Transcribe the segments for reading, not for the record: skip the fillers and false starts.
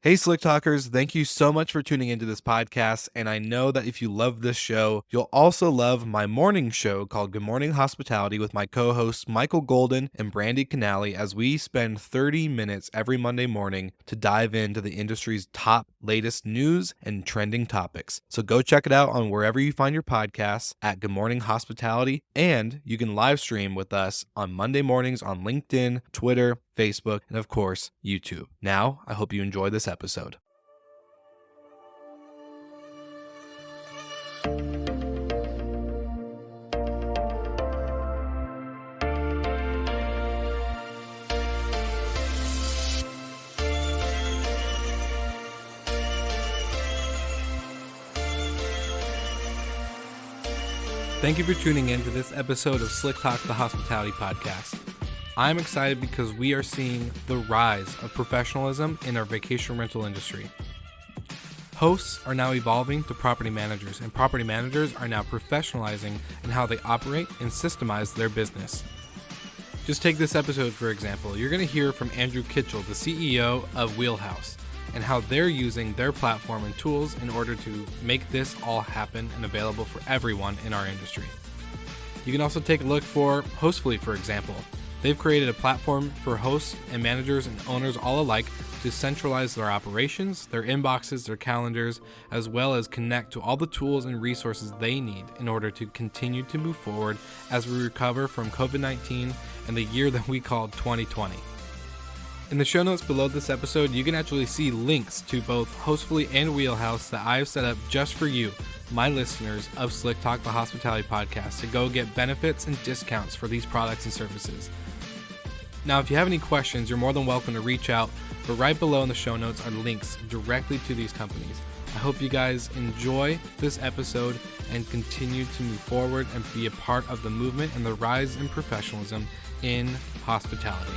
Hey, Slick Talkers, thank you so much for tuning into this podcast. And I know that if you love this show, you'll also love my morning show called Good Morning Hospitality with my co hosts Michael Golden and Brandy Canali, as we spend 30 minutes every Monday morning to dive into the industry's top latest news and trending topics. So go check it out on wherever you find your podcasts at Good Morning Hospitality. And you can live stream with us on Monday mornings on LinkedIn, Twitter, Facebook, and of course, YouTube. Now, I hope you enjoy this episode. Thank you for tuning in to this episode of Slick Talk, the Hospitality Podcast. I'm excited because we are seeing the rise of professionalism in our vacation rental industry. Hosts are now evolving to property managers, and property managers are now professionalizing in how they operate and systemize their business. Just take this episode, for example. You're going to hear from Andrew Kitchell, the CEO of Wheelhouse, and how they're using their platform and tools in order to make this all happen and available for everyone in our industry. You can also take a look for Hostfully, for example. They've created a platform for hosts and managers and owners all alike to centralize their operations, their inboxes, their calendars, as well as connect to all the tools and resources they need in order to continue to move forward as we recover from COVID-19 and the year that we called 2020. In the show notes below this episode, you can actually see links to both Hostfully and Wheelhouse that I have set up just for you, my listeners of Slick Talk, the Hospitality Podcast, to go get benefits and discounts for these products and services. Now, if you have any questions, you're more than welcome to reach out, but right below in the show notes are links directly to these companies. I hope you guys enjoy this episode and continue to move forward and be a part of the movement and the rise in professionalism in hospitality.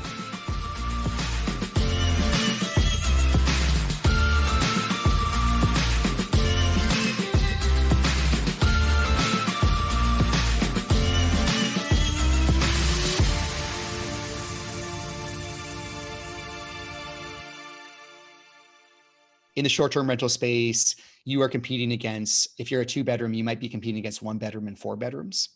In the short-term rental space, you are competing against, if you're a 2-bedroom, you might be competing against 1-bedroom and 4 bedrooms.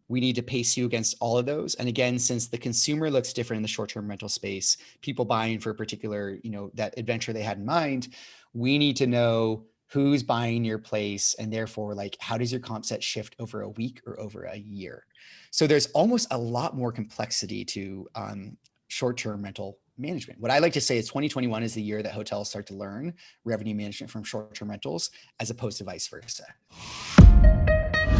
We need to pace you against all of those. And again, since the consumer looks different in the short-term rental space, people buying for a particular, that adventure they had in mind, we need to know who's buying your place, and therefore, how does your comp set shift over a week or over a year? So there's almost a lot more complexity to short-term rental management. What I like to say is 2021 is the year that hotels start to learn revenue management from short-term rentals as opposed to vice versa.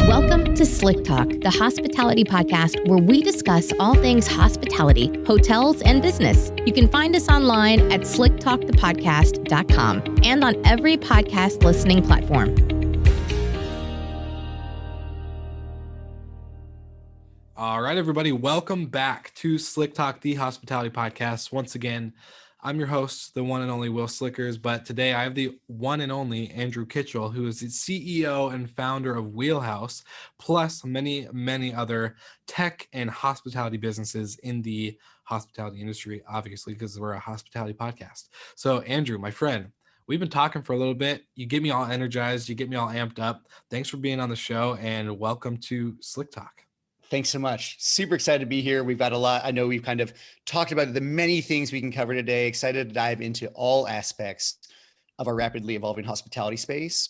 Welcome to Slick Talk, the hospitality podcast where we discuss all things hospitality, hotels, and business. You can find us online at slicktalkthepodcast.com and on every podcast listening platform. All right, everybody, welcome back to Slick Talk, the Hospitality Podcast. Once again, I'm your host, the one and only Will Slickers, but today I have the one and only Andrew Kitchell, who is the CEO and founder of Wheelhouse, plus many, many other tech and hospitality businesses in the hospitality industry, obviously, because we're a hospitality podcast. So, Andrew, my friend, we've been talking for a little bit. You get me all energized. You get me all amped up. Thanks for being on the show, and welcome to Slick Talk. Thanks so much. Super excited to be here. We've got a lot. I know we've kind of talked about the many things we can cover today. Excited to dive into all aspects of our rapidly evolving hospitality space.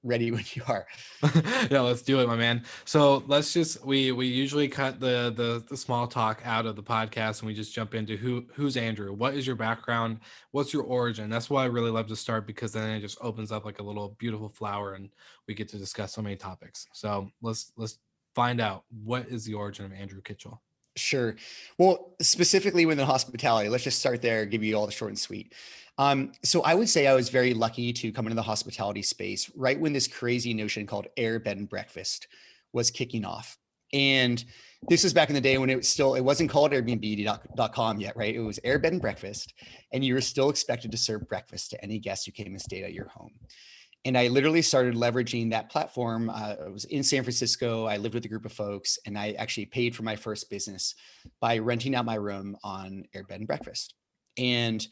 Ready when you are. Yeah, let's do it, my man. So let's just, we usually cut the small talk out of the podcast and we just jump into who's Andrew? What is your background? What's your origin? That's why I really love to start, because then it just opens up like a little beautiful flower and we get to discuss so many topics. So let's find out, what is the origin of Andrew Kitchell? Sure. Well, specifically within hospitality, let's just start there, give you all the short and sweet. So I would say I was very lucky to come into the hospitality space right when this crazy notion called Air Bed and Breakfast was kicking off. And this was back in the day when it wasn't called Airbnb.com yet, right? It was Air Bed and Breakfast, and you were still expected to serve breakfast to any guest who came and stayed at your home. And I literally started leveraging that platform. I was in San Francisco. I lived with a group of folks, and I actually paid for my first business by renting out my room on Air Bed and Breakfast. And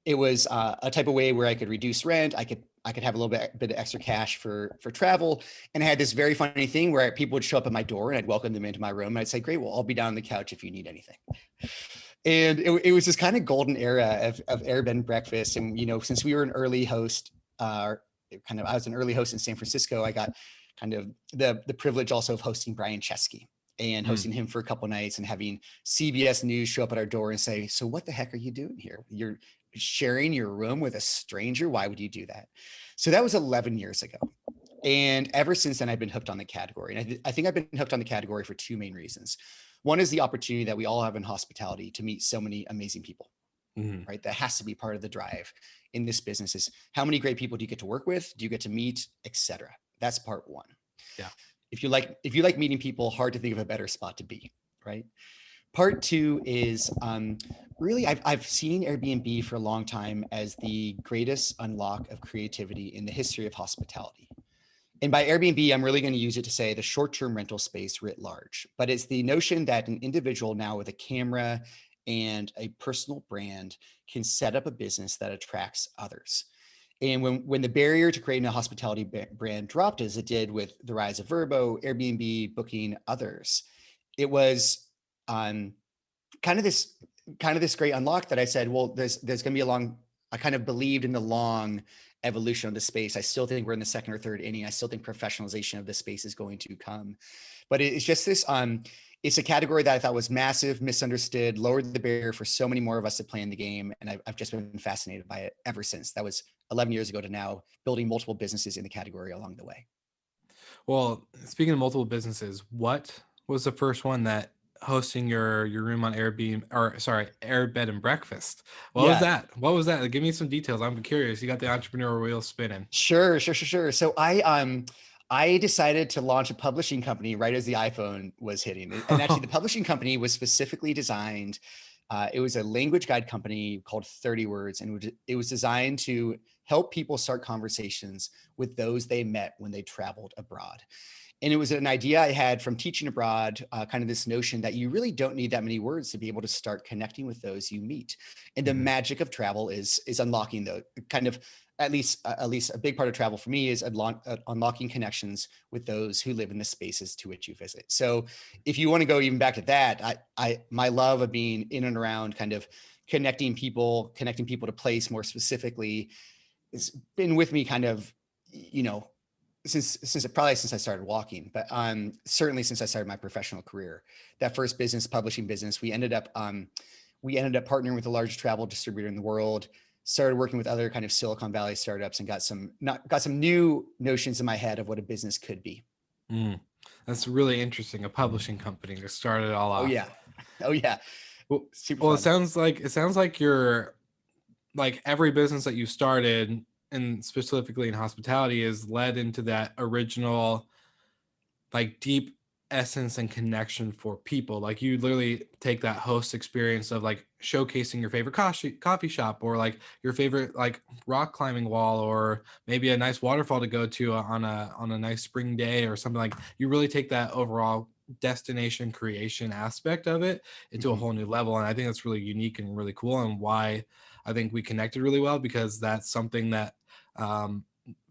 it was a type of way where I could reduce rent. I could have a little bit of extra cash for travel. And I had this very funny thing where people would show up at my door and I'd welcome them into my room. And I'd say, great, well, I'll be down on the couch if you need anything. And it was this kind of golden era of Airbnb breakfast. And, since we were an early host, I was an early host in San Francisco, I got kind of the privilege also of hosting Brian Chesky and hosting him for a couple of nights and having CBS News show up at our door and say, so what the heck are you doing here? You're sharing your room with a stranger. Why would you do that? So that was 11 years ago. And ever since then, I've been hooked on the category. And I think I've been hooked on the category for two main reasons. One is the opportunity that we all have in hospitality to meet so many amazing people, right? That has to be part of the drive in this business is how many great people do you get to work with? Do you get to meet, etc.? That's part one. Yeah. If you like meeting people, hard to think of a better spot to be, right? Part two is really I've seen Airbnb for a long time as the greatest unlock of creativity in the history of hospitality. And by Airbnb, I'm really going to use it to say the short-term rental space writ large. But it's the notion that an individual now with a camera and a personal brand can set up a business that attracts others. And when the barrier to creating a hospitality brand dropped, as it did with the rise of Vrbo, Airbnb, Booking, others, it was kind of this great unlock that I said, well, there's going to be I kind of believed in the long evolution of the space. I still think we're in the second or third inning. I still think professionalization of the space is going to come, but it's just this, it's a category that I thought was massive, misunderstood, lowered the barrier for so many more of us to play in the game. And I've just been fascinated by it ever since. That was 11 years ago to now, building multiple businesses in the category along the way. Well, speaking of multiple businesses, what was the first one that hosting your room on Airbnb, Air Bed and Breakfast? What was that? What was that? Give me some details. I'm curious. You got the entrepreneurial wheel spinning. Sure. So I decided to launch a publishing company right as the iPhone was hitting. And actually the publishing company was specifically designed. It was a language guide company called 30 Words. And it was designed to help people start conversations with those they met when they traveled abroad. And it was an idea I had from teaching abroad, kind of this notion that you really don't need that many words to be able to start connecting with those you meet. And the magic of travel is unlocking the kind of, at least a big part of travel for me is unlocking connections with those who live in the spaces to which you visit. So if you want to go even back to that, my love of being in and around kind of connecting people to place more specifically has been with me kind of, since I started walking, but certainly since I started my professional career. That first publishing business, we ended up partnering with the largest travel distributor in the world, started working with other kind of Silicon Valley startups, and got some new notions in my head of what a business could be. That's really interesting. A publishing company to start it all off. Oh yeah. Well, it sounds like you're like every business that you started, and specifically in hospitality, is led into that original like deep essence and connection for people. Like you literally take that host experience of like showcasing your favorite coffee shop, or like your favorite like rock climbing wall, or maybe a nice waterfall to go to on a nice spring day or something. Like you really take that overall destination creation aspect of it into a whole new level. And I think that's really unique and really cool, and why I think we connected really well, because that's something that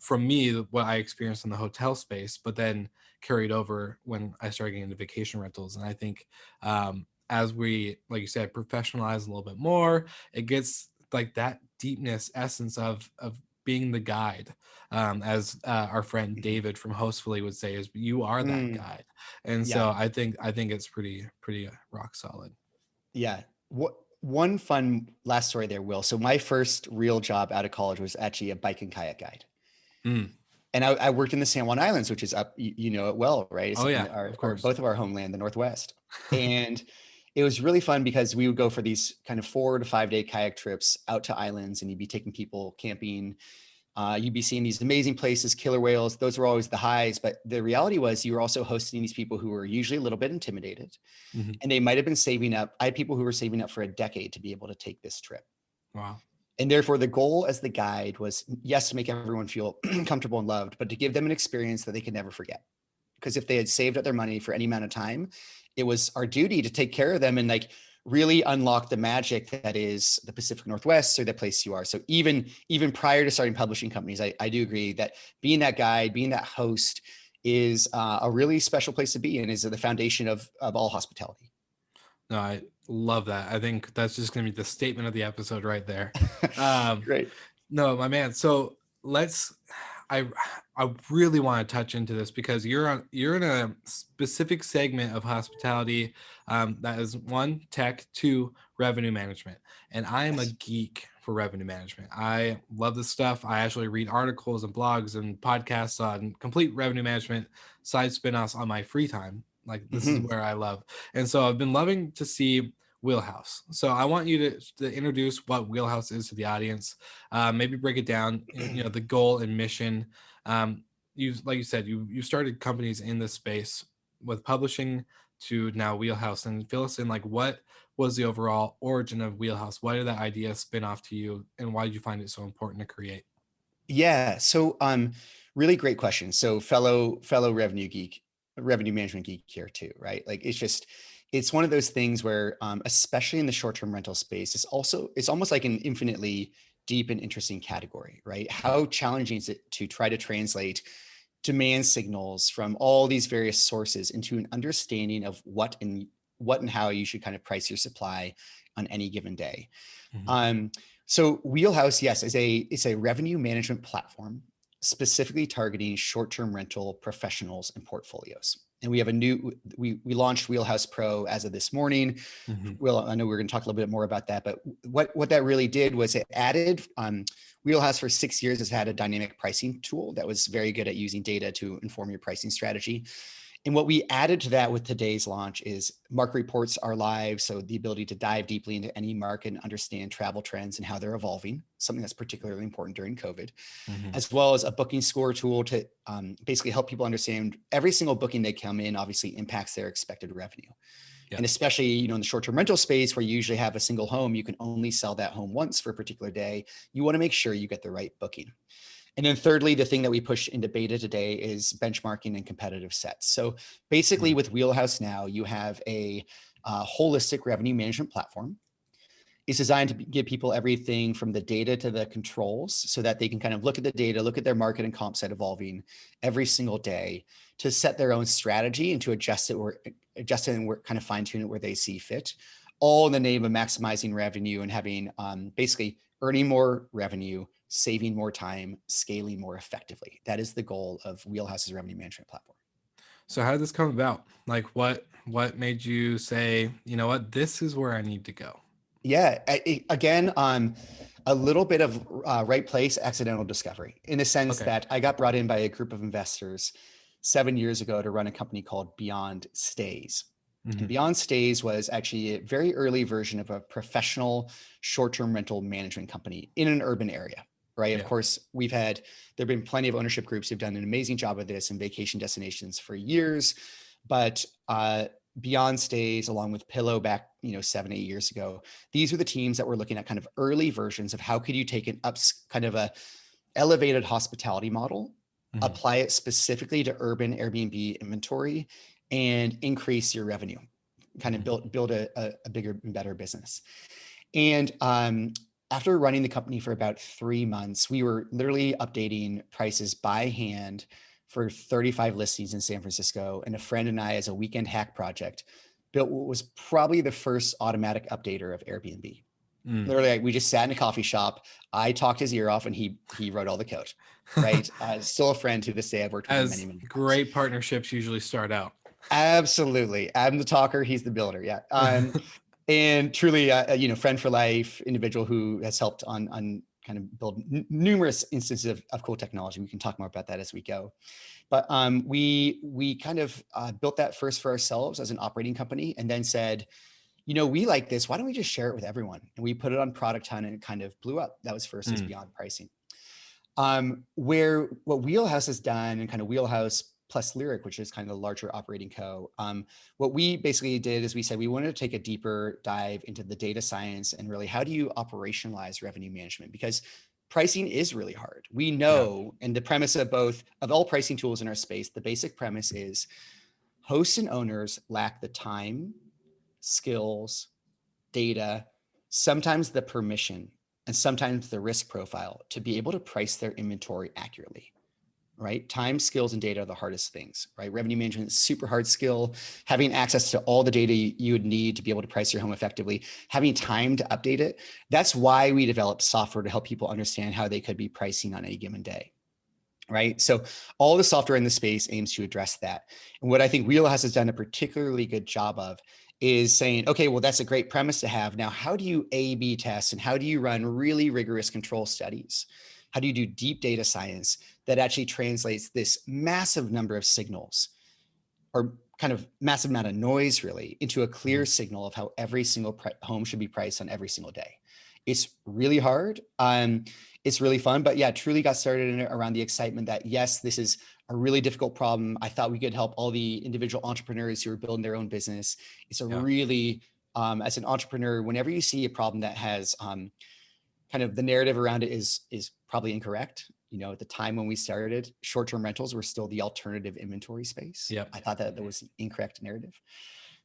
from me, what I experienced in the hotel space, but then carried over when I started getting into vacation rentals. And I think as we, like you said, professionalize a little bit more, it gets like that deepness essence of being the guide, as our friend David from Hostfully would say, is you are that guide. And so I think it's pretty rock solid. Yeah. One fun last story there, Will. So my first real job out of college was actually a bike and kayak guide. And I worked in the San Juan Islands, which is up, you know it well, right? It's of course. Both of our homeland, the Northwest. And it was really fun because we would go for these kind of 4 to 5 day kayak trips out to islands, and you'd be taking people camping. You'd be seeing these amazing places, killer whales. Those were always the highs. But the reality was you were also hosting these people who were usually a little bit intimidated, and they might've been saving up. I had people who were saving up for a decade to be able to take this trip. Wow. And therefore the goal as the guide was, yes, to make everyone feel comfortable and loved, but to give them an experience that they could never forget. Because if they had saved up their money for any amount of time, it was our duty to take care of them and like really unlock the magic that is the Pacific Northwest or the place you are. So even prior to starting publishing companies, I do agree that being that guide, being that host is a really special place to be and is the foundation of all hospitality. No, I love that. I think that's just going to be the statement of the episode right there. Um, Great. no, my man. So I really want to touch into this because you're in a specific segment of hospitality that is one, tech, two, revenue management. And I am a geek for revenue management. I love this stuff. I actually read articles and blogs and podcasts on complete revenue management side spin-offs on my free time. Like this is where I love. And so I've been loving to see Wheelhouse. So I want you to introduce what Wheelhouse is to the audience. Maybe break it down, the goal and mission. Like you said, you started companies in this space with publishing to now Wheelhouse, and fill us in, like, what was the overall origin of Wheelhouse? Why did that idea spin off to you, and why did you find it so important to create? Yeah. So really great question. So fellow revenue management geek here too, right? Like it's one of those things where especially in the short-term rental space, it's almost like an infinitely deep and interesting category, right? How challenging is it to try to translate demand signals from all these various sources into an understanding of what and how you should kind of price your supply on any given day. So Wheelhouse, yes, is a revenue management platform specifically targeting short-term rental professionals and portfolios. And we have we launched Wheelhouse Pro as of this morning. I know we're going to talk a little bit more about that, but what that really did was it added, Wheelhouse for 6 years has had a dynamic pricing tool that was very good at using data to inform your pricing strategy. And what we added to that with today's launch is market reports are live. So the ability to dive deeply into any market and understand travel trends and how they're evolving, something that's particularly important during COVID, as well as a booking score tool to basically help people understand every single booking they come in obviously impacts their expected revenue. Yeah. And especially, in the short-term rental space where you usually have a single home, you can only sell that home once for a particular day. You want to make sure you get the right booking. And then thirdly, the thing that we push into beta today is benchmarking and competitive sets. So basically with Wheelhouse now, you have a holistic revenue management platform. It's designed to give people everything from the data to the controls so that they can kind of look at the data, look at their market and comp set evolving every single day to set their own strategy and to adjust it and kind of fine tune it where they see fit, all in the name of maximizing revenue and having basically earning more revenue, saving more time, scaling more effectively. That is the goal of Wheelhouse's revenue management platform. So how did this come about? Like what made you say, you know what, this is where I need to go? Yeah, again, a little bit of right place, accidental discovery, in the sense that I got brought in by a group of investors 7 years ago to run a company called Beyond Stays. And Beyond Stays was actually a very early version of a professional short-term rental management company in an urban area, right? Yeah. Of course, there have been plenty of ownership groups who've done an amazing job of this in vacation destinations for years, but Beyond Stays, along with Pillow back, 7-8 years ago, these were the teams that were looking at kind of early versions of how could you take an kind of a elevated hospitality model, apply it specifically to urban Airbnb inventory, and increase your revenue, kind of build a bigger and better business. And after running the company for about 3 months, we were literally updating prices by hand for 35 listings in San Francisco. And a friend and I, as a weekend hack project, built what was probably the first automatic updater of Airbnb. Literally, we just sat in a coffee shop. I talked his ear off and he wrote all the code, right? Still a friend to this day. I've worked with him many times. Great partnerships usually start out. Absolutely. I'm the talker. He's the builder. Yeah. And truly, friend for life, individual who has helped on kind of build numerous instances of cool technology. We can talk more about that as we go. But we kind of built that first for ourselves as an operating company and then said, we like this. Why don't we just share it with everyone? And we put it on Product Hunt and it kind of blew up. That was first as Beyond Pricing. Where what Wheelhouse has done and kind of Wheelhouse plus Lyric, which is kind of the larger operating co. What we basically did is we said we wanted to take a deeper dive into the data science and really how do you operationalize revenue management? Because pricing is really hard. We know, and the premise of all pricing tools in our space, the basic premise is hosts and owners lack the time, skills, data, sometimes the permission, and sometimes the risk profile to be able to price their inventory accurately. Right? Time, skills, and data are the hardest things, right? Revenue management is super hard skill. Having access to all the data you would need to be able to price your home effectively, having time to update it. That's why we developed software to help people understand how they could be pricing on any given day, right? So all the software in the space aims to address that. And what I think Wheelhouse has done a particularly good job of is saying, okay, well, that's a great premise to have. Now, how do you A/B test and how do you run really rigorous control studies? How do you do deep data science that actually translates this massive number of signals or kind of massive amount of noise really into a clear signal of how every single home should be priced on every single day? It's really hard. It's really fun, but yeah, truly got started in it around the excitement that yes, this is a really difficult problem. I thought we could help all the individual entrepreneurs who are building their own business. It's a really, as an entrepreneur, whenever you see a problem that has kind of the narrative around it is probably incorrect. You know, at the time when we started, short-term rentals were still the alternative inventory space. Yep. I thought that that was the incorrect narrative.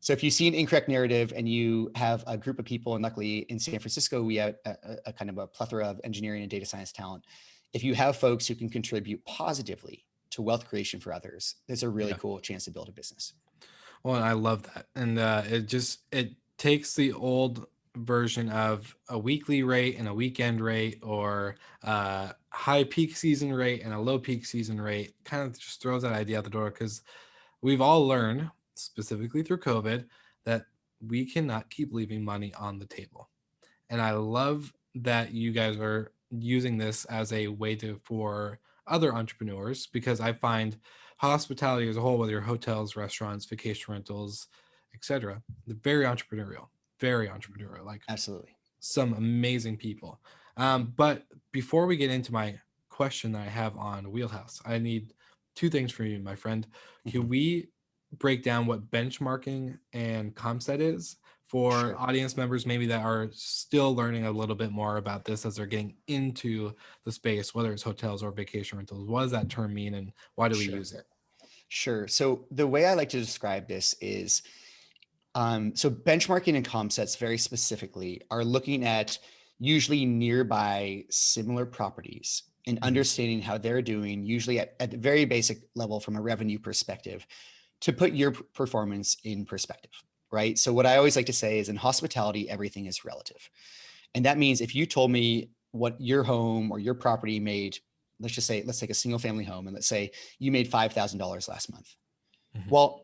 So if you see an incorrect narrative and you have a group of people, and luckily in San Francisco, we have a kind of a plethora of engineering and data science talent. If you have folks who can contribute positively to wealth creation for others, there's a really cool chance to build a business. Well, I love that. And it takes the old version of a weekly rate and a weekend rate, or high peak season rate and a low peak season rate, kind of just throws that idea out the door, because we've all learned, specifically through COVID, that we cannot keep leaving money on the table. And I love that you guys are using this as a way for other entrepreneurs, because I find hospitality as a whole, whether you're hotels, restaurants, vacation rentals, etc., very entrepreneurial, very entrepreneurial. Like Absolutely. some amazing people. But before we get into my question that I have on Wheelhouse, I need two things from you, my friend. Can we break down what benchmarking and ComSet is for audience members maybe that are still learning a little bit more about this as they're getting into the space, whether it's hotels or vacation rentals? What does that term mean, and why do we use it? Sure. So the way I like to describe this is, so benchmarking and ComSets very specifically are looking at usually nearby similar properties and understanding how they're doing, usually at the very basic level from a revenue perspective, to put your performance in perspective, right? So what I always like to say is in hospitality, everything is relative. And that means if you told me what your home or your property made, let's take a single family home, and let's say you made $5,000 last month. Well,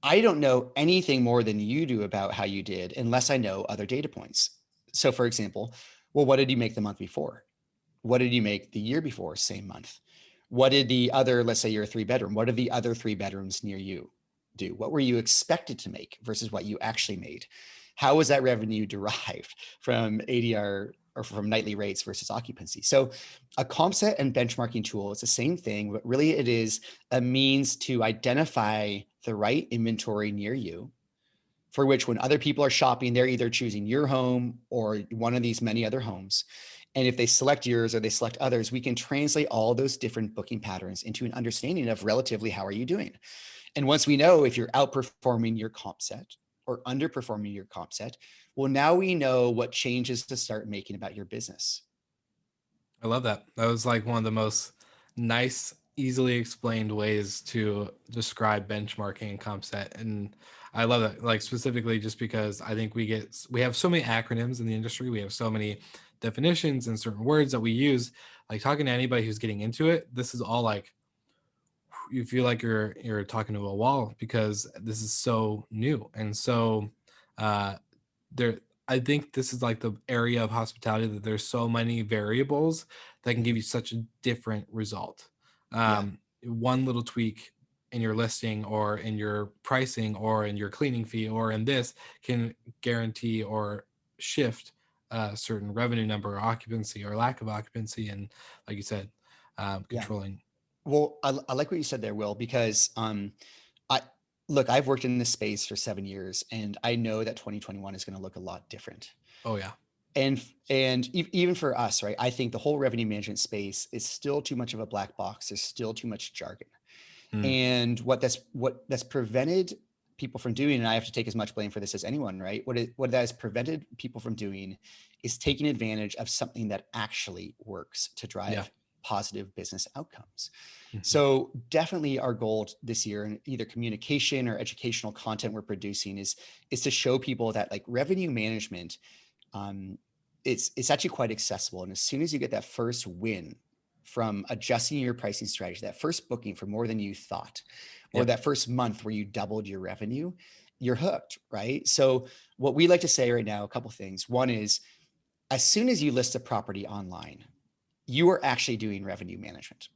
I don't know anything more than you do about how you did unless I know other data points. So for example, well, what did you make the month before? What did you make the year before, same month? What did the other, let's say you're a 3-bedroom, what did the other 3 bedrooms near you do? What were you expected to make versus what you actually made? How was that revenue derived from ADR or from nightly rates versus occupancy? So a ComSet and benchmarking tool is the same thing, but really it is a means to identify the right inventory near you, for which when other people are shopping, they're either choosing your home or one of these many other homes. And if they select yours or they select others, we can translate all those different booking patterns into an understanding of relatively how are you doing. And once we know if you're outperforming your comp set or underperforming your comp set, well, now we know what changes to start making about your business. I love that. That was like one of the most nice, easily explained ways to describe benchmarking and comp set. And I love that, like specifically just because I think we have so many acronyms in the industry. We have so many definitions and certain words that we use. Like talking to anybody who's getting into it, this is all like, you feel like you're talking to a wall, because this is so new. And so there, I think this is like the area of hospitality that there's so many variables that can give you such a different result. One little tweak in your listing or in your pricing or in your cleaning fee or in this can guarantee or shift a certain revenue number or occupancy or lack of occupancy. And like you said, controlling. Well, I like what you said there, Will, because I've worked in this space for 7 years, and I know that 2021 is going to look a lot different. Oh yeah. And even for us, right? I think the whole revenue management space is still too much of a black box. There's still too much jargon. And what that's prevented people from doing, and I have to take as much blame for this as anyone, right? What that has prevented people from doing is taking advantage of something that actually works to drive positive business outcomes. So definitely our goal this year in either communication or educational content we're producing is to show people that like revenue management, it's actually quite accessible. And as soon as you get that first win from adjusting your pricing strategy, that first booking for more than you thought, or that first month where you doubled your revenue, you're hooked, right? So what we like to say right now, a couple of things. One is, as soon as you list a property online, you are actually doing revenue management.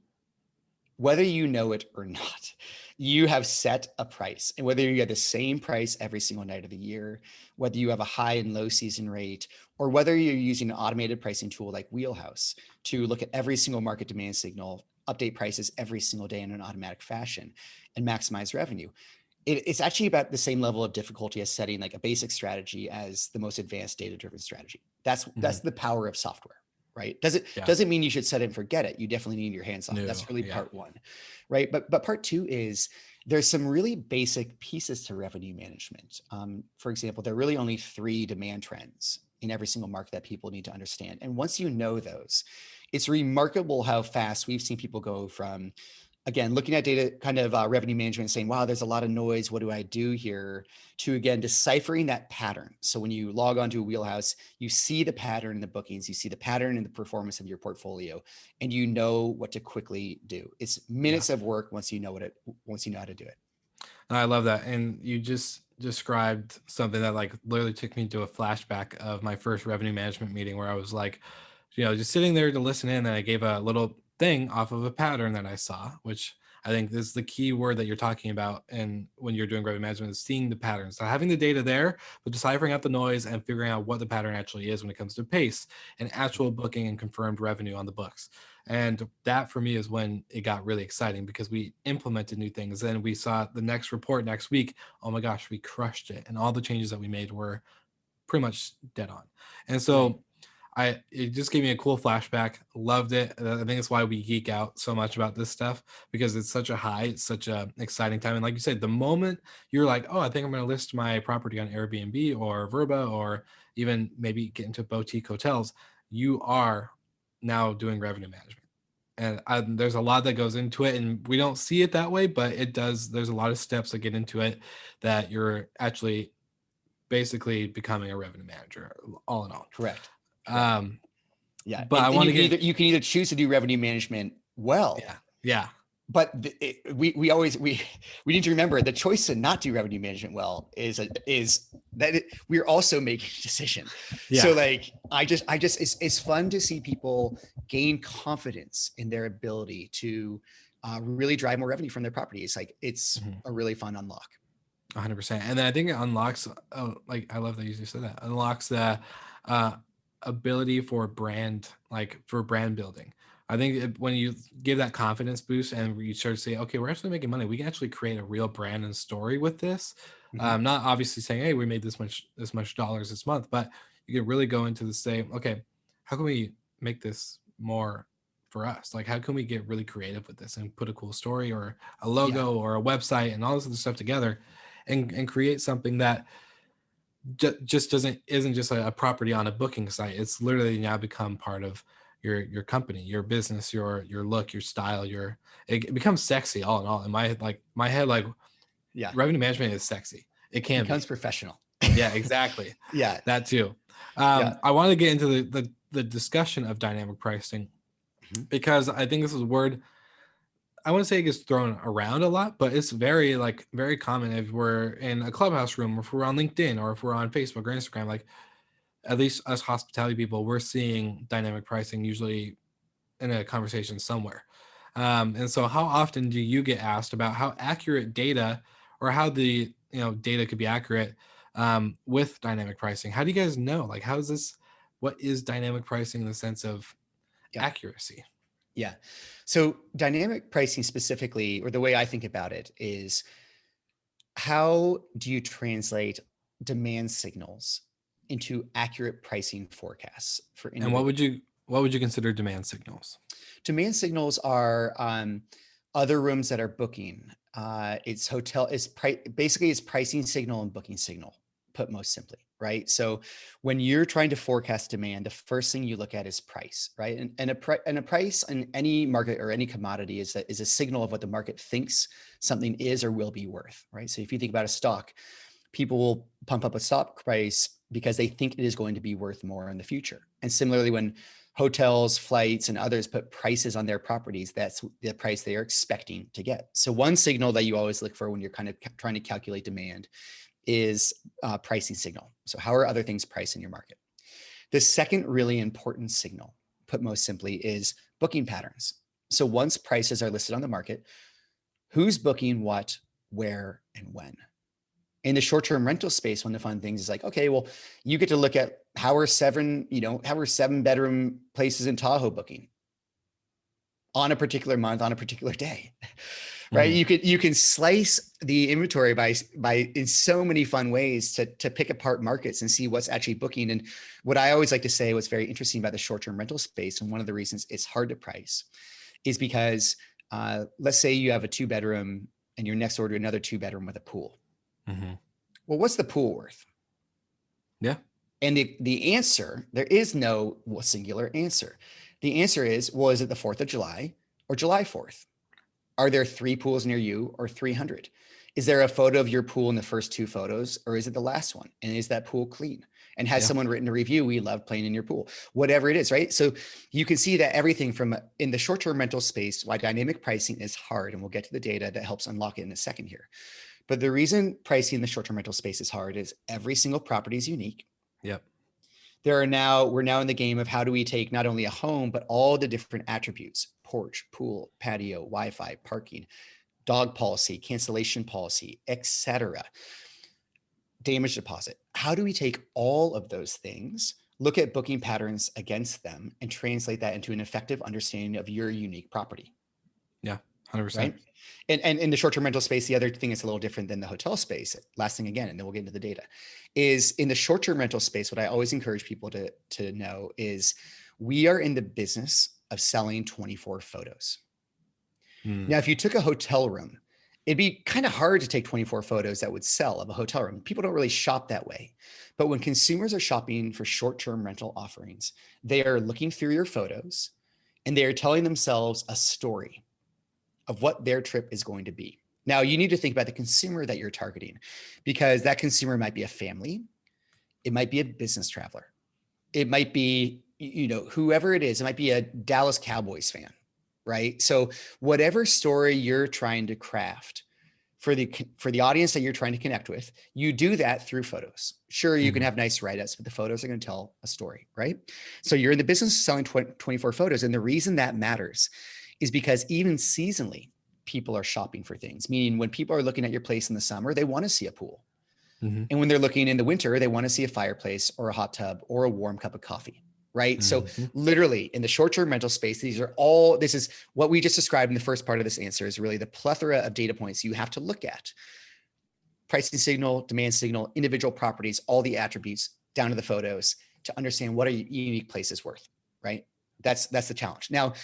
Whether you know it or not, you have set a price. And whether you get the same price every single night of the year, whether you have a high and low season rate, or whether you're using an automated pricing tool like Wheelhouse to look at every single market demand signal, update prices every single day in an automatic fashion, and maximize revenue. It's actually about the same level of difficulty as setting like a basic strategy as the most advanced data-driven strategy. That's the power of software. Right? Doesn't mean you should set it and forget it. You definitely need your hands on. That's really part one, right? But part two is there's some really basic pieces to revenue management. For example, there are really only 3 demand trends in every single market that people need to understand. And once you know those, it's remarkable how fast we've seen people go from, again, looking at data kind of revenue management and saying, wow, there's a lot of noise. What do I do here? To, again, deciphering that pattern. So when you log onto a Wheelhouse, you see the pattern in the bookings, you see the pattern in the performance of your portfolio, and you know what to quickly do. It's minutes of work once you know how to do it. I love that. And you just described something that like literally took me to a flashback of my first revenue management meeting where I was like, just sitting there to listen in, and I gave a little thing off of a pattern that I saw, which I think this is the key word that you're talking about. And when you're doing revenue management, is seeing the patterns. So having the data there, but deciphering out the noise and figuring out what the pattern actually is when it comes to pace and actual booking and confirmed revenue on the books. And that for me is when it got really exciting, because we implemented new things. Then we saw the next report next week. Oh my gosh, we crushed it. And all the changes that we made were pretty much dead on. And so it just gave me a cool flashback. Loved it. I think that's why we geek out so much about this stuff, because it's such a high, it's such a exciting time. And like you said, the moment you're like, oh, I think I'm going to list my property on Airbnb or Verba, or even maybe get into boutique hotels, you are now doing revenue management. And there's a lot that goes into it, and we don't see it that way, but it does. There's a lot of steps that get into it that you're actually basically becoming a revenue manager, all in all. Correct. Yeah, but I want to get. You can either choose to do revenue management well. Yeah. But we need to remember the choice to not do revenue management well is that we're also making a decision. Yeah. So like it's fun to see people gain confidence in their ability to really drive more revenue from their property. It's like it's a really fun unlock. 100%. And then I think it unlocks, like, I love that you just said that, unlocks the ability for brand building. I think when you give that confidence boost and you start to say, okay, we're actually making money, we can actually create a real brand and story with this. Not obviously saying, hey, we made this much dollars this month, but you can really go into the say, okay, how can we make this more for us? Like, how can we get really creative with this and put a cool story or a logo or a website and all this other stuff together and create something that just isn't just a property on a booking site. It's literally now become part of your company, your business, your look, your style, it becomes sexy all in all. In my head, revenue management is sexy. It becomes professional. Yeah, exactly. Yeah, that too. I want to get into the discussion of dynamic pricing because I think this is a word, I wouldn't say it gets thrown around a lot, but it's very common if we're in a clubhouse room, or if we're on LinkedIn, or if we're on Facebook or Instagram. Like, at least us hospitality people, we're seeing dynamic pricing usually in a conversation somewhere. And so how often do you get asked about how accurate data, or how the data could be accurate with dynamic pricing? How do you guys know? Like, what is dynamic pricing in the sense of accuracy? Yeah. So dynamic pricing specifically, or the way I think about it, is how do you translate demand signals into accurate pricing forecasts for individuals? And what would you consider demand signals? Demand signals are other rooms that are booking. It's hotel, basically it's pricing signal and booking signal, put most simply, right? So when you're trying to forecast demand, the first thing you look at is price, right? And a price in any market or any commodity is a signal of what the market thinks something is or will be worth, right? So if you think about a stock, people will pump up a stock price because they think it is going to be worth more in the future. And similarly, when hotels, flights, and others put prices on their properties, that's the price they are expecting to get. So one signal that you always look for when you're kind of trying to calculate demand is pricing signal. So how are other things priced in your market? The second really important signal, put most simply, is booking patterns. So once prices are listed on the market, who's booking what, where, and when? In the short-term rental space, one of the fun things is like, okay, well, you get to look at how are 7-bedroom places in Tahoe booking on a particular month, on a particular day, right? Mm-hmm. You can slice the inventory by in so many fun ways to pick apart markets and see what's actually booking. And what I always like to say, what's very interesting about the short-term rental space, and one of the reasons it's hard to price, is because let's say you have a 2-bedroom and you're next door to another 2-bedroom with a pool. Mm-hmm. Well, what's the pool worth? Yeah. And the answer, there is no singular answer. The answer is, well, is it the 4th of July or July 4th? Are there 3 pools near you or 300? Is there a photo of your pool in the first 2 photos, or is it the last one? And is that pool clean? And has someone written a review? We love playing in your pool, whatever it is, right? So you can see that everything from in the short-term rental space, why dynamic pricing is hard, and we'll get to the data that helps unlock it in a second here. But the reason pricing in the short-term rental space is hard is every single property is unique. Yep. We're now in the game of how do we take not only a home, but all the different attributes: porch, pool, patio, Wi-Fi, parking, dog policy, cancellation policy, etc., damage deposit. How do we take all of those things, look at booking patterns against them, and translate that into an effective understanding of your unique property? Yeah. 100%. Right. And in the short-term rental space, the other thing that's a little different than the hotel space, last thing again, and then we'll get into the data, is in the short-term rental space, what I always encourage people to know is we are in the business of selling 24 photos. Now, if you took a hotel room, it'd be kind of hard to take 24 photos that would sell of a hotel room. People don't really shop that way. But when consumers are shopping for short-term rental offerings, they are looking through your photos and they are telling themselves a story of what their trip is going to be. Now, you need to think about the consumer that you're targeting, because that consumer might be a family. It might be a business traveler. It might be, whoever it is. It might be a Dallas Cowboys fan, right? So whatever story you're trying to craft for the audience that you're trying to connect with, you do that through photos. Sure, you can have nice write-ups, but the photos are going to tell a story, right? So you're in the business of selling 24 photos. And the reason that matters is because even seasonally, people are shopping for things. Meaning when people are looking at your place in the summer, they want to see a pool. And when they're looking in the winter, they want to see a fireplace or a hot tub or a warm cup of coffee, right? So literally in the short-term rental space, this is what we just described in the first part of this answer, is really the plethora of data points you have to look at. Pricing signal, demand signal, individual properties, all the attributes down to the photos to understand what a unique place is worth, right? That's the challenge. Now,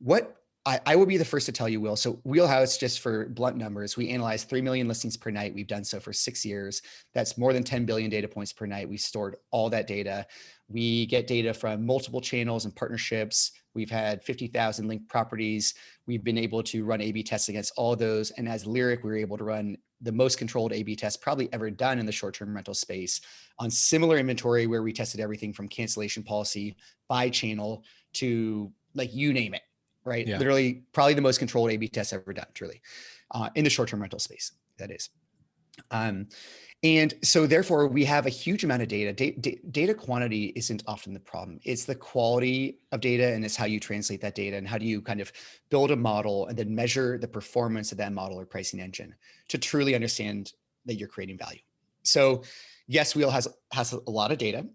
what I will be the first to tell you, Will. So Wheelhouse, just for blunt numbers, we analyze 3 million listings per night. We've done so for 6 years. That's more than 10 billion data points per night. We stored all that data. We get data from multiple channels and partnerships. We've had 50,000 linked properties. We've been able to run A/B tests against all of those. And as Lyric, we were able to run the most controlled A/B test probably ever done in the short-term rental space on similar inventory, where we tested everything from cancellation policy by channel to you name it. Right. Yeah. Literally probably the most controlled A/B test ever done, truly, in the short-term rental space, that is. And so therefore we have a huge amount of data. Data quantity isn't often the problem. It's the quality of data, and it's how you translate that data and how do you kind of build a model and then measure the performance of that model or pricing engine to truly understand that you're creating value. So yes, Wheel has a lot of data.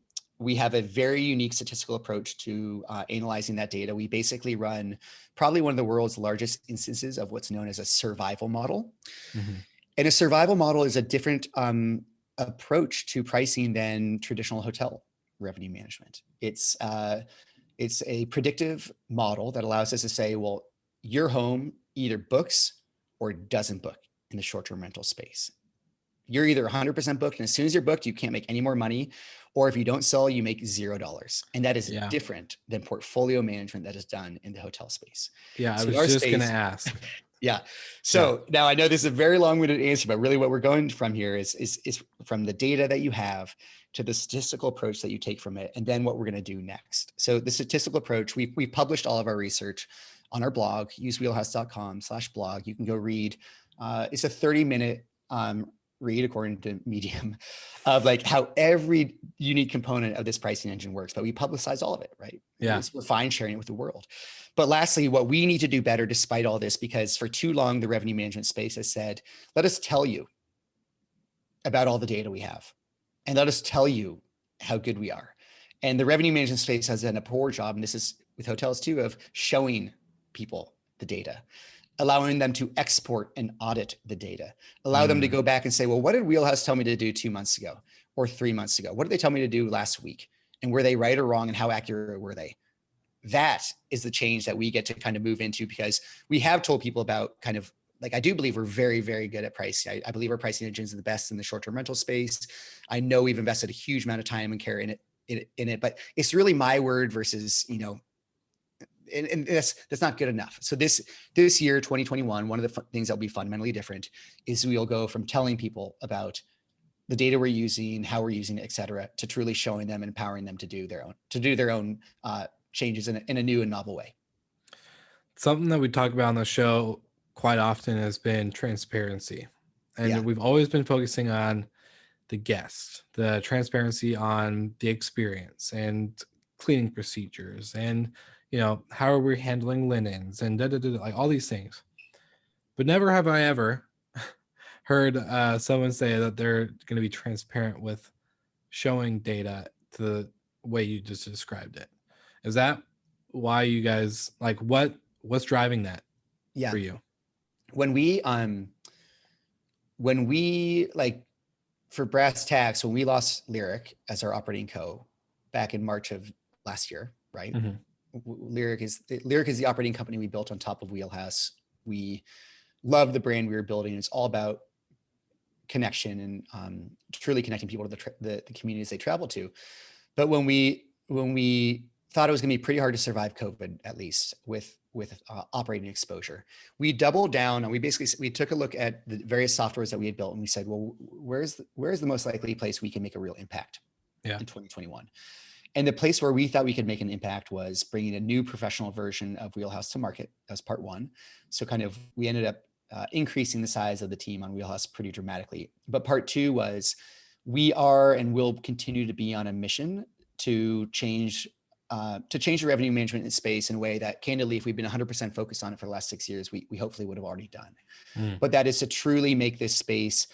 We have a very unique statistical approach to analyzing that data. We basically run probably one of the world's largest instances of what's known as a survival model. And a survival model is a different approach to pricing than traditional hotel revenue management. It's a predictive model that allows us to say, well, your home either books or doesn't book in the short-term rental space. You're either 100% booked, and as soon as you're booked, you can't make any more money, or if you don't sell, you make $0. And that is different than portfolio management that is done in the hotel space. Yeah, I So was in our just going to space, ask. Yeah. So now I know this is a very long-winded answer, but really what we're going from here is from the data that you have to the statistical approach that you take from it, and then what we're going to do next. So the statistical approach, we published all of our research on our blog, usewheelhouse.com/blog. You can go read. It's a 30-minute read according to Medium of like how every unique component of this pricing engine works, but we publicize all of it, right? Yeah. We're fine sharing it with the world. But lastly, what we need to do better despite all this, because for too long, the revenue management space has said, let us tell you about all the data we have, and let us tell you how good we are. And the revenue management space has done a poor job, and this is with hotels too, of showing people the data, allowing them to export and audit the data, allow them to go back and say, well, what did Wheelhouse tell me to do 2 months ago or 3 months ago? What did they tell me to do last week? And were they right or wrong, and how accurate were they? That is the change that we get to kind of move into, because we have told people about kind of like, I do believe we're very, very good at pricing. I believe our pricing engine is the best in the short-term rental space. I know we've invested a huge amount of time and care in it, but it's really my word versus, and that's not good enough. So this year, 2021, one of the things that will be fundamentally different is we'll go from telling people about the data we're using, how we're using it, et cetera, to truly showing them and empowering them to do their own changes in a new and novel way. Something that we talk about on the show quite often has been transparency. And we've always been focusing on the guest, the transparency on the experience and cleaning procedures, and how are we handling linens and like all these things. But never have I ever heard someone say that they're going to be transparent with showing data to the way you just described it. Is that why you guys like what's driving that for you? When we like, for brass tacks, when we lost Lyric as our operating co back in March of last year, right? Mm-hmm. Lyric is the operating company we built on top of Wheelhouse. We love the brand we were building. It's all about connection and truly connecting people to the communities they travel to. But when we thought it was going to be pretty hard to survive COVID, at least with operating exposure, we doubled down and we took a look at the various softwares that we had built, and we said, well, where's the most likely place we can make a real impact in 2021? And the place where we thought we could make an impact was bringing a new professional version of Wheelhouse to market. That was part one. So kind of we ended up increasing the size of the team on Wheelhouse pretty dramatically. But part two was we are and will continue to be on a mission to change the revenue management space in a way that, candidly, if we've been 100% focused on it for the last 6 years, we hopefully would have already done. But that is to truly make this space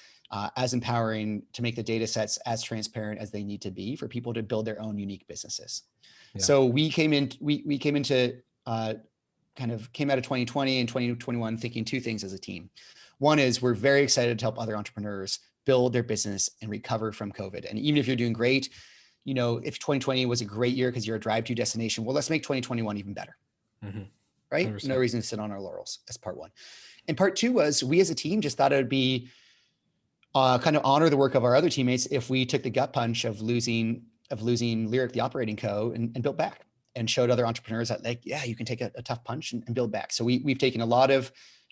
as empowering, to make the data sets as transparent as they need to be for people to build their own unique businesses. So we came out of 2020 and 2021 thinking two things as a team. One is we're very excited to help other entrepreneurs build their business and recover from COVID. And even if you're doing great, if 2020 was a great year because you're a drive-to destination, well, let's make 2021 even better, right? 100%. No reason to sit on our laurels. That's part one. And part two was we as a team just thought it would be kind of honor the work of our other teammates if we took the gut punch of losing Lyric, the operating co, and built back and showed other entrepreneurs that, like, yeah, you can take a tough punch and build back. So we've taken a lot of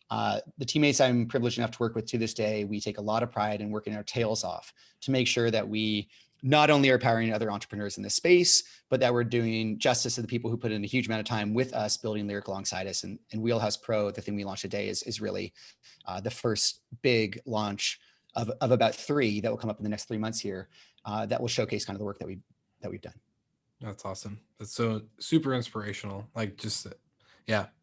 the teammates I'm privileged enough to work with to this day. We take a lot of pride in working our tails off to make sure that we not only are powering other entrepreneurs in this space, but that we're doing justice to the people who put in a huge amount of time with us building Lyric alongside us. And Wheelhouse Pro, the thing we launched today, is really the first big launch of about 3 that will come up in the next 3 months here that will showcase kind of the work that we've done. That's awesome. That's so super inspirational. Like just,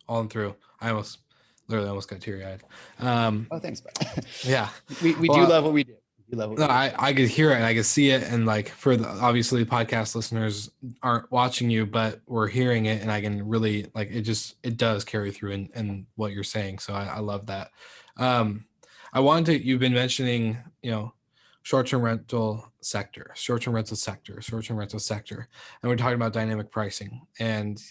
all and through. I almost got teary-eyed. Oh, thanks, bud. Yeah. We do love what we do. I could hear it and I could see it, and like for the obviously podcast listeners aren't watching you, but we're hearing it, and I can really like it does carry through in what you're saying. So I love that. You've been mentioning, short-term rental sector, and we're talking about dynamic pricing. And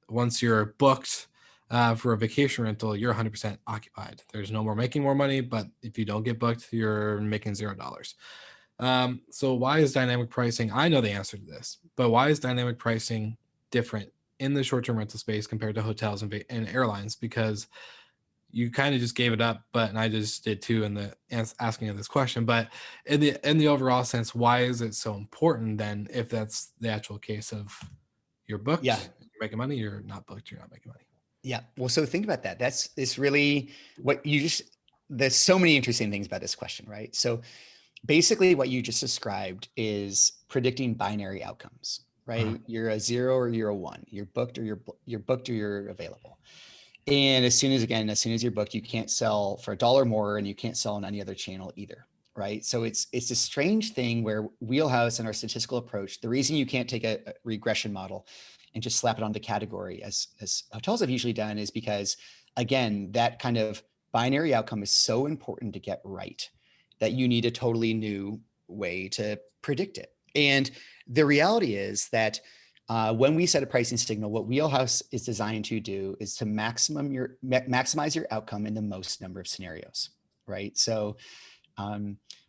once you're booked, For a vacation rental, you're 100% occupied. There's no more making more money, but if you don't get booked, you're making $0. So why is dynamic pricing? I know the answer to this, but why is dynamic pricing different in the short-term rental space compared to hotels and airlines? Because you kind of just gave it up, and I just did too in the asking of this question. But in the overall sense, why is it so important then? If that's the actual case of you're booked, Yeah. you're making money, you're not booked, you're not making money. Yeah. Well, so think about that. It's really what you just, there's so many interesting things about this question, right? So basically what you just described is predicting binary outcomes, right? You're a 0 or you're a 1. You're booked or you're booked or you're available. And as soon as you're booked, you can't sell for $1 more and you can't sell on any other channel either. Right. So it's a strange thing where Wheelhouse and our statistical approach, the reason you can't take a regression model and just slap it on the category as hotels have usually done is because, again, that kind of binary outcome is so important to get right that you need a totally new way to predict it. And the reality is that when we set a pricing signal, what Wheelhouse is designed to do is to maximize your outcome in the most number of scenarios, right? So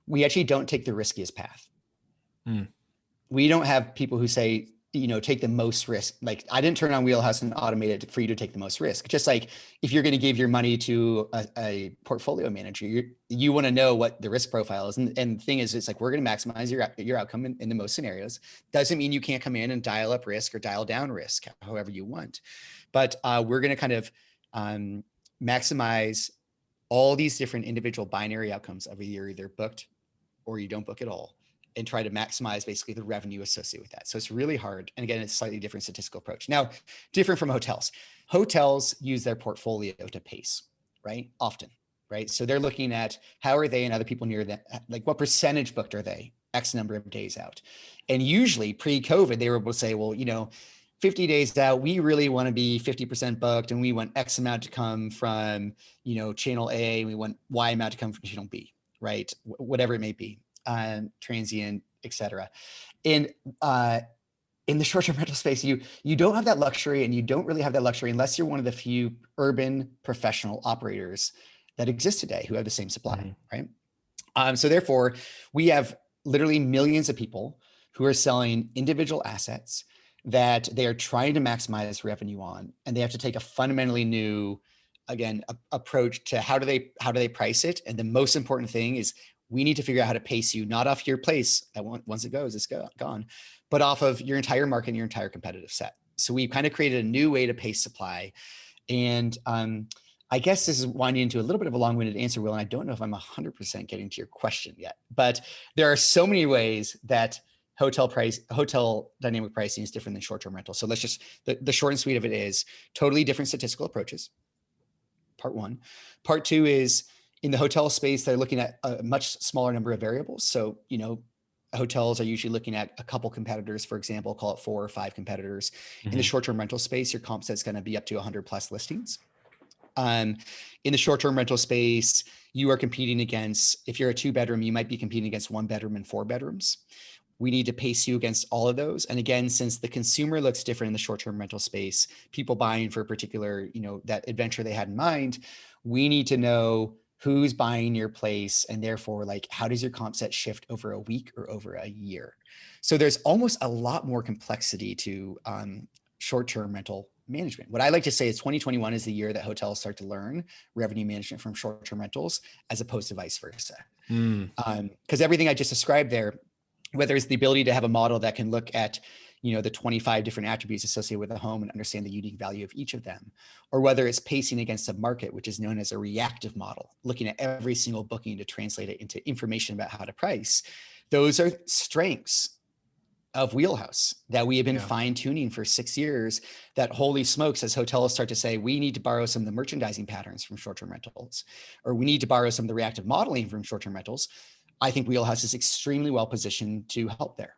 we actually don't take the riskiest path. We don't have people who say, take the most risk. Like I didn't turn on Wheelhouse and automate it for you to take the most risk. Just like if you're going to give your money to a portfolio manager, you want to know what the risk profile is. And the thing is, it's like, we're going to maximize your outcome in the most scenarios. Doesn't mean you can't come in and dial up risk or dial down risk, however you want. But we're going to kind of maximize all these different individual binary outcomes of you're either booked or you don't book at all, and try to maximize basically the revenue associated with that. So it's really hard. And again, it's a slightly different statistical approach. Now, different from hotels. Hotels use their portfolio to pace, right? Often, right? So they're looking at how are they and other people near them, like what percentage booked are they X number of days out? And usually pre-COVID, they were able to say, well, 50 days out, we really want to be 50% booked and we want X amount to come from, channel A, we want Y amount to come from channel B, right? Whatever it may be. Transient, et cetera. And in the short-term rental space, you don't have that luxury, and you don't really have that luxury unless you're one of the few urban professional operators that exist today who have the same supply, right? So therefore, we have literally millions of people who are selling individual assets that they are trying to maximize revenue on, and they have to take a fundamentally new, again, approach to how do they price it. And the most important thing is we need to figure out how to pace you, not off your place that once it goes, it's gone, but off of your entire market and your entire competitive set. So we've kind of created a new way to pace supply. And I guess this is winding into a little bit of a long-winded answer, Will, and I don't know if I'm 100% getting to your question yet, but there are so many ways that hotel dynamic pricing is different than short-term rental. So let's just, the short and sweet of it is totally different statistical approaches. Part one. Part two is in the hotel space, they're looking at a much smaller number of variables. So, hotels are usually looking at a couple competitors, for example, call it 4 or 5 competitors. In the short-term rental space, your comp set's going to be up to 100 plus listings. In the short-term rental space, you are competing against, if you're a 2-bedroom, you might be competing against 1 bedroom and 4 bedrooms. We need to pace you against all of those. And again, since the consumer looks different in the short-term rental space, people buying for a particular, that adventure they had in mind, we need to know who's buying your place, and therefore, like, how does your comp set shift over a week or over a year? So there's almost a lot more complexity to short-term rental management. What I like to say is 2021 is the year that hotels start to learn revenue management from short-term rentals, as opposed to vice versa. Because everything I just described there, whether it's the ability to have a model that can look at the 25 different attributes associated with a home and understand the unique value of each of them, or whether it's pacing against a market, which is known as a reactive model, looking at every single booking to translate it into information about how to price. Those are strengths of Wheelhouse that we have been fine tuning for 6 years, that holy smokes, as hotels start to say, we need to borrow some of the merchandising patterns from short-term rentals, or we need to borrow some of the reactive modeling from short-term rentals. I think Wheelhouse is extremely well positioned to help there.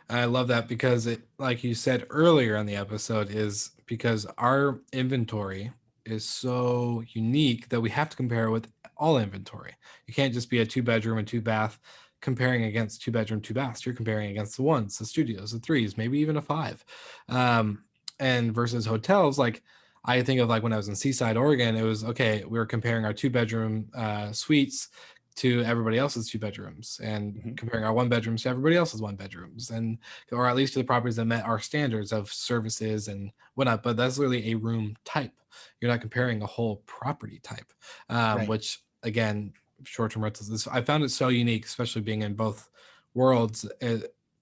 I love that because it, like you said earlier in the episode, is because our inventory is so unique that we have to compare with all inventory. You can't just be a 2-bedroom and 2-bath comparing against 2-bedroom, 2 baths. You're comparing against the 1s, the studios, the 3s, maybe even a 5. And versus hotels, like I think of like when I was in Seaside, Oregon, it was okay. We were comparing our 2-bedroom suites to everybody else's 2 bedrooms, and Mhm. comparing our 1 bedrooms to everybody else's 1 bedrooms, and or at least to the properties that met our standards of services and whatnot. But that's literally a room type. You're not comparing a whole property type, Right. which again, short-term rentals. I found it so unique, especially being in both worlds.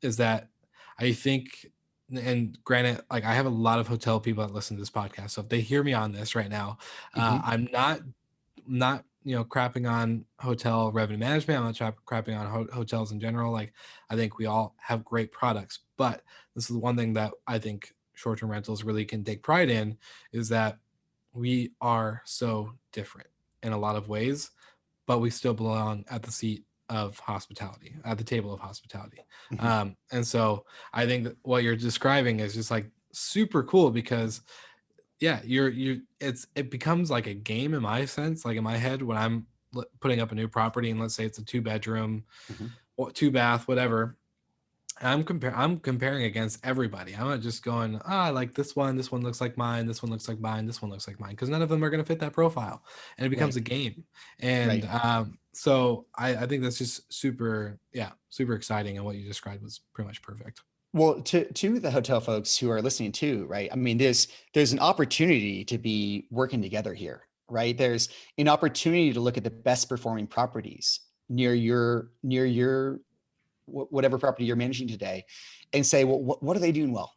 Is that I think, and granted, like I have a lot of hotel people that listen to this podcast, so if they hear me on this right now, Mhm. I'm not crapping on hotel revenue management. I'm not crapping on hotels in general. Like I think we all have great products, but this is one thing that I think short-term rentals really can take pride in, is that we are so different in a lot of ways, but we still belong at the seat of hospitality, at the table of hospitality. Mhm. And so I think that what you're describing is just like super cool, because yeah, it becomes like a game in my sense, like in my head when I'm putting up a new property, and let's say it's a 2 bedroom Mhm. or 2 bath, whatever. I'm comparing against everybody. I'm not just going, I like this one. This one looks like mine. This one looks like mine. This one looks like mine, because none of them are going to fit that profile, and it becomes Right. a game. And Right. so I think that's just super, yeah, super exciting. And what you described was pretty much perfect. Well, to the hotel folks who are listening too, right? I mean, there's an opportunity to be working together here, right? There's an opportunity to look at the best performing properties near your whatever property you're managing today, and say, well, what are they doing well?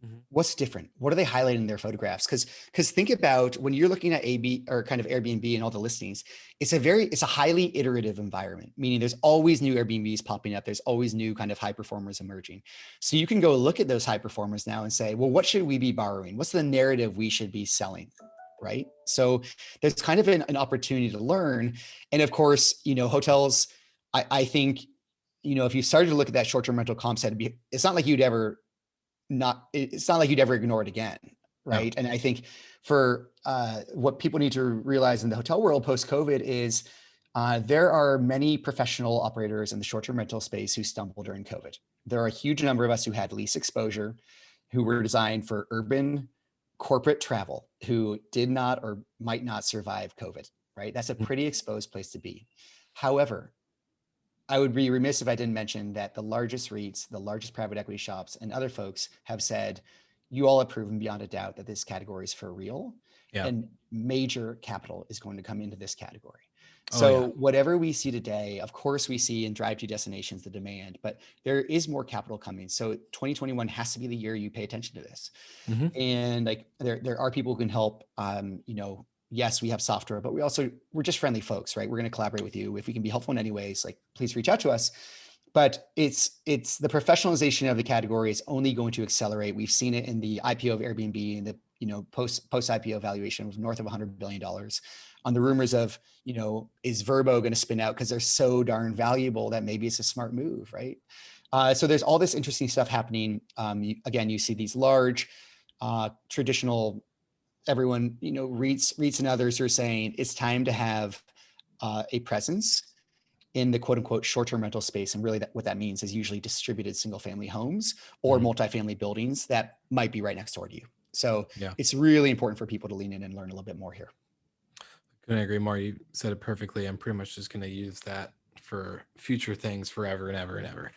Mhm. What's different? What are they highlighting in their photographs? Because think about when you're looking at AB or kind of Airbnb and all the listings, it's a highly iterative environment, meaning there's always new Airbnbs popping up. There's always new kind of high performers emerging. So you can go look at those high performers now and say, well, what should we be borrowing? What's the narrative we should be selling? Right. So there's kind of an opportunity to learn. And of course, hotels, I think, if you started to look at that short-term rental comp set, it's not like it's not like you'd ever ignore it again, No. right? And I think for what people need to realize in the hotel world post COVID is there are many professional operators in the short-term rental space who stumbled during COVID. There are a huge number of us who had lease exposure, who were designed for urban corporate travel, who did not or might not survive COVID, right? That's a pretty exposed place to be. However, I would be remiss if I didn't mention that the largest REITs, the largest private equity shops, and other folks have said, you all have proven beyond a doubt that this category is for real, Yeah. and major capital is going to come into this category. Oh yeah. So whatever we see today, of course, we see in drive to destinations the demand, but there is more capital coming. So 2021 has to be the year you pay attention to this. Hmm. And like there are people who can help. Yes, we have software, but we're just friendly folks, right? We're going to collaborate with you. If we can be helpful in any ways, like please reach out to us. But it's the professionalization of the category is only going to accelerate. We've seen it in the IPO of Airbnb and the post IPO valuation was north of $100 billion, on the rumors of is Verbo going to spin out because they're so darn valuable that maybe it's a smart move, right? So there's all this interesting stuff happening. Again, you see these large traditional, everyone, REITs and others are saying it's time to have a presence in the quote unquote short-term rental space. And really what that means is usually distributed single family homes or Hmm. multifamily buildings that might be right next door to you. So Yeah. it's really important for people to lean in and learn a little bit more here. Couldn't agree more. You said it perfectly. I'm pretty much just going to use that for future things forever and ever and ever.